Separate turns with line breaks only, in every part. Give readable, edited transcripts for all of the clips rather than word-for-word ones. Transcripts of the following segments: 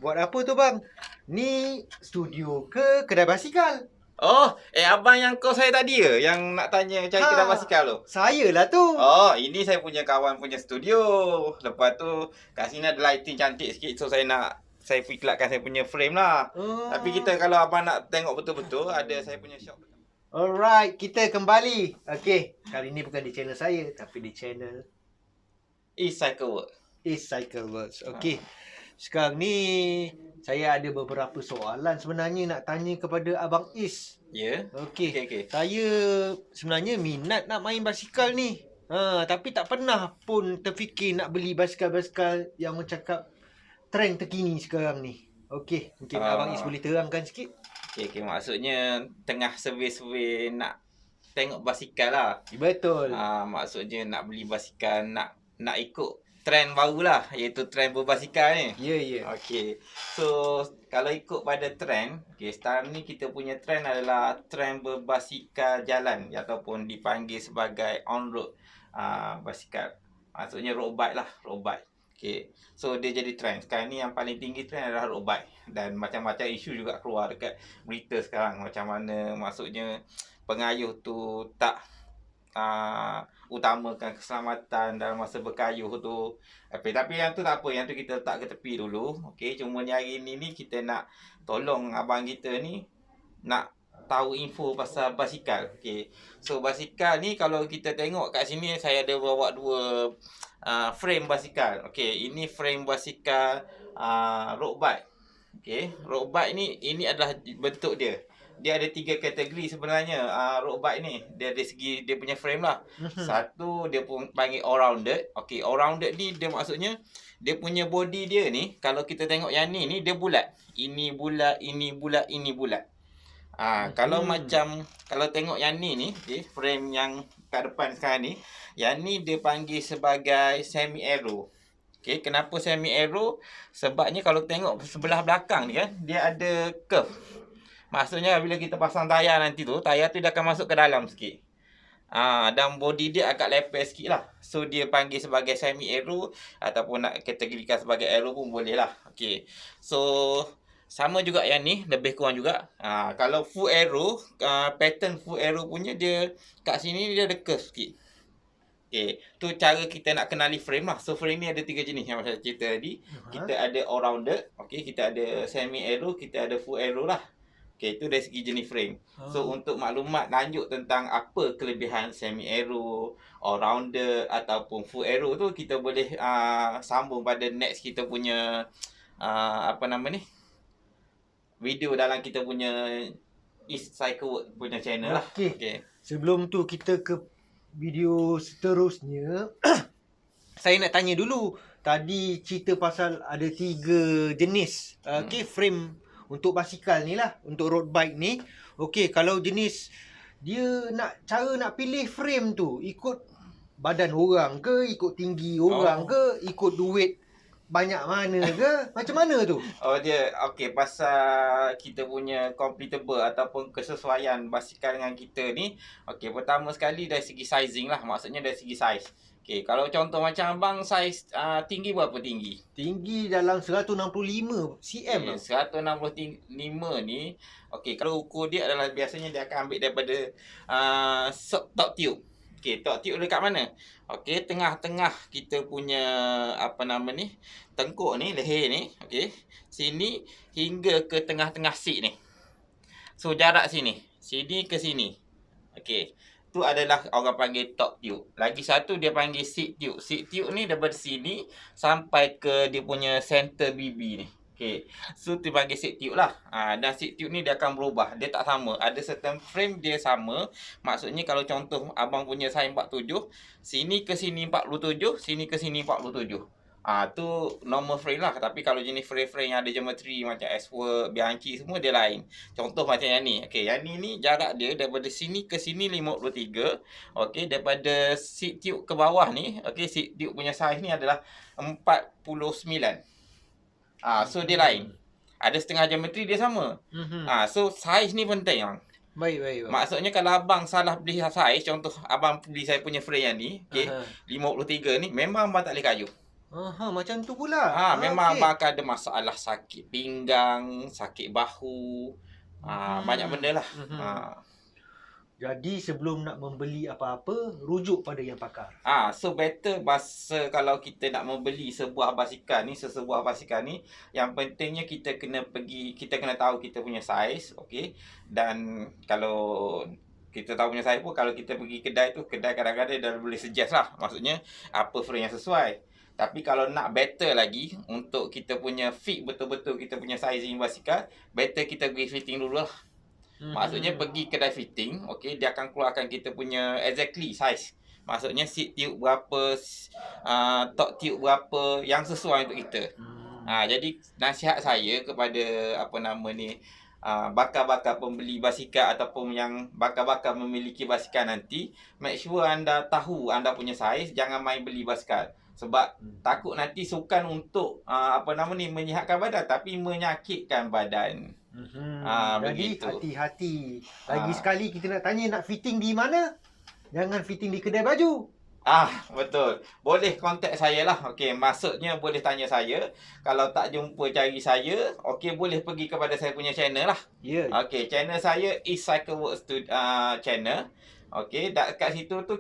Buat apa tu bang? Ni studio ke kedai basikal?
Oh, abang yang call saya tadi ke? Yang nak tanya cari kedai basikal tu?
Saya lah tu.
Oh, ini saya punya kawan punya studio. Lepas tu, kat sini ada lighting cantik sikit. So, saya iklatkan saya punya frame lah. Tapi kita kalau abang nak tengok betul-betul, ada saya punya shop.
Alright, kita kembali. Okey, kali ni bukan di channel saya, tapi di channel
Cycle Work.
Cycle Works. Okey. Sekarang ni saya ada beberapa soalan sebenarnya nak tanya kepada Abang Is.
Ya?
Okey.
Okey.
Saya sebenarnya minat nak main basikal ni. Tapi tak pernah pun terfikir nak beli basikal-basikal yang cakap trend terkini sekarang ni. Okey, mungkin Abang Is boleh terangkan sikit.
Okey. Maksudnya tengah survey-survey nak tengok basikal lah.
Betul.
Maksudnya nak beli basikal, nak ikut trend baru lah, iaitu trend berbasikal ni.
Ya.
Okey. So, kalau ikut pada trend, sekarang ni kita punya trend adalah trend berbasikal jalan ataupun dipanggil sebagai on-road basikal. Maksudnya road bike lah, road bike. Okey. So, dia jadi trend. Sekarang ni yang paling tinggi trend adalah road bike. Dan macam-macam isu juga keluar dekat berita sekarang. Macam mana maksudnya pengayuh tu tak utamakan keselamatan dalam masa berkayuh tu. Tapi yang tu tak apa, yang tu kita letak ke tepi dulu. Okey, cuma ni hari ni kita nak tolong abang kita ni nak tahu info pasal basikal. Okey. So basikal ni kalau kita tengok kat sini, saya ada bawa dua frame basikal. Okey, ini frame basikal road bike. Okey, road bike ni ini adalah bentuk dia. Dia ada 3 kategori sebenarnya road bike ni. Dia dari segi dia punya frame lah. Satu dia pun panggil all-rounded. Okey, all-rounded ni dia maksudnya dia punya body dia ni, kalau kita tengok yang ni dia bulat. Ini bulat, ini bulat, ini bulat. Kalau macam kalau tengok yang ni okey, frame yang kat depan sekarang ni, yang ni dia panggil sebagai semi aero. Okey, kenapa semi aero? Sebabnya kalau tengok sebelah belakang ni kan, dia ada curve. Maksudnya bila kita pasang tayar nanti tu, tayar tu dia akan masuk ke dalam sikit. Dan body dia agak lepes sikit lah. So dia panggil sebagai semi aero ataupun nak kategorikan sebagai aero pun boleh lah. Okey. So sama juga yang ni, lebih kurang juga. Kalau full aero, pattern full aero punya dia kat sini dia ada curve sikit. Okey, tu cara kita nak kenali frame lah. So frame ni ada 3 jenis yang saya cerita tadi. Kita ada all rounded, okey, kita ada semi aero, kita ada full aero lah. Okey, itu dari segi jenis frame. So untuk maklumat lanjut tentang apa kelebihan semi aero, all rounded ataupun full aero tu, kita boleh sambung pada next kita punya video dalam kita punya East Cycle Work punya channel lah.
Okey. Sebelum tu kita ke video seterusnya. Saya nak tanya dulu. Tadi cerita pasal ada 3 jenis frame untuk basikal ni lah, untuk road bike ni. Okey, kalau jenis dia cara nak pilih frame tu ikut badan orang ke, ikut tinggi orang ke, ikut duit banyak mana ke, macam mana tu?
Dia okey, pasal kita punya compatible ataupun kesesuaian basikal dengan kita ni. Okey, pertama sekali dari segi sizing lah, maksudnya dari segi size. Okey, kalau contoh macam abang saiz tinggi berapa tinggi?
Tinggi dalam 165 cm.
165 ni, okey, kalau ukur dia adalah biasanya dia akan ambil daripada top tube. Okey, top tube dekat mana? Okey, tengah-tengah kita punya tengkuk ni, leher ni, okey. Sini hingga ke tengah-tengah seat ni. So jarak sini ke sini. Okey. Tu adalah orang panggil top tube. Lagi satu dia panggil seat tube. Seat tube ni daripada sini sampai ke dia punya center BB ni. Okey. So dia panggil seat tube lah. Dan seat tube ni dia akan berubah. Dia tak sama. Ada certain frame dia sama. Maksudnya kalau contoh abang punya size 47, sini ke sini 47, sini ke sini 47. Tu normal frame lah. Tapi kalau jenis frame-frame yang ada geometri macam S-Work, Bianchi semua dia lain. Contoh macam yang ni. Okey, yang ni jarak dia daripada sini ke sini 53. Okey, daripada seat tube ke bawah ni, okey, seat tube punya saiz ni adalah 49. So dia lain. Ada setengah geometri dia sama. So saiz ni penting bang.
Baik.
Maksudnya kalau abang salah beli saiz, contoh abang beli saya punya frame yang ni, okey, 53 ni, memang abang tak boleh kayuh.
Aha, macam tu pula.
Memang
Okey.
abang akan ada masalah sakit pinggang, sakit bahu, banyak benda lah.
Mhm. Jadi sebelum nak membeli apa-apa, rujuk pada yang pakar.
So better masa kalau kita nak membeli sesebuah basikal ni, yang pentingnya kita kena tahu kita punya saiz, okey. Dan kalau kita tahu punya saiz pun, kalau kita pergi kedai kadang-kadang dah boleh suggest lah. Maksudnya apa frame yang sesuai. Tapi kalau nak better lagi untuk kita punya fit betul-betul kita punya saiz ni basikal, better kita pergi fitting dulu lah. Maksudnya pergi kedai fitting, okey, dia akan keluarkan kita punya exactly size. Maksudnya seat tube berapa, top tube berapa yang sesuai untuk kita. Jadi nasihat saya kepada bakal-bakal pembeli basikal ataupun yang bakal-bakal memiliki basikal nanti, make sure anda tahu anda punya saiz, jangan main beli basikal. Sebab takut nanti sukan untuk menyihatkan badan tapi menyakitkan badan.
Jadi
Begitu.
hati-hati. Lagi
Ah.
sekali kita nak tanya nak fitting di mana? Jangan fitting di kedai baju.
Betul. Boleh kontak saya lah. Okey, maksudnya boleh tanya saya. Kalau tak jumpa cari saya, okey, boleh pergi kepada saya punya channel lah.
Ya.
Okey, channel saya is Cycle Works channel. Okey, kat situ tu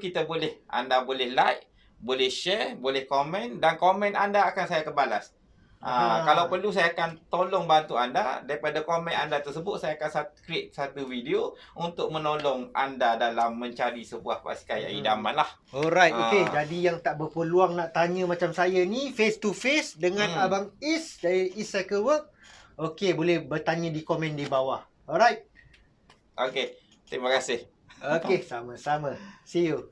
anda boleh like, boleh share, boleh komen, dan komen anda akan saya balas. Kalau perlu saya akan tolong bantu anda. Daripada komen anda tersebut, saya akan create satu video untuk menolong anda dalam mencari sebuah basikal yang idaman lah.
Alright, okey. Jadi yang tak berpeluang nak tanya macam saya ni, face to face dengan Abang Is dari Is Cycle Work, okey, boleh bertanya di komen di bawah. Alright.
Okey, terima kasih.
Okey, sama-sama. See you.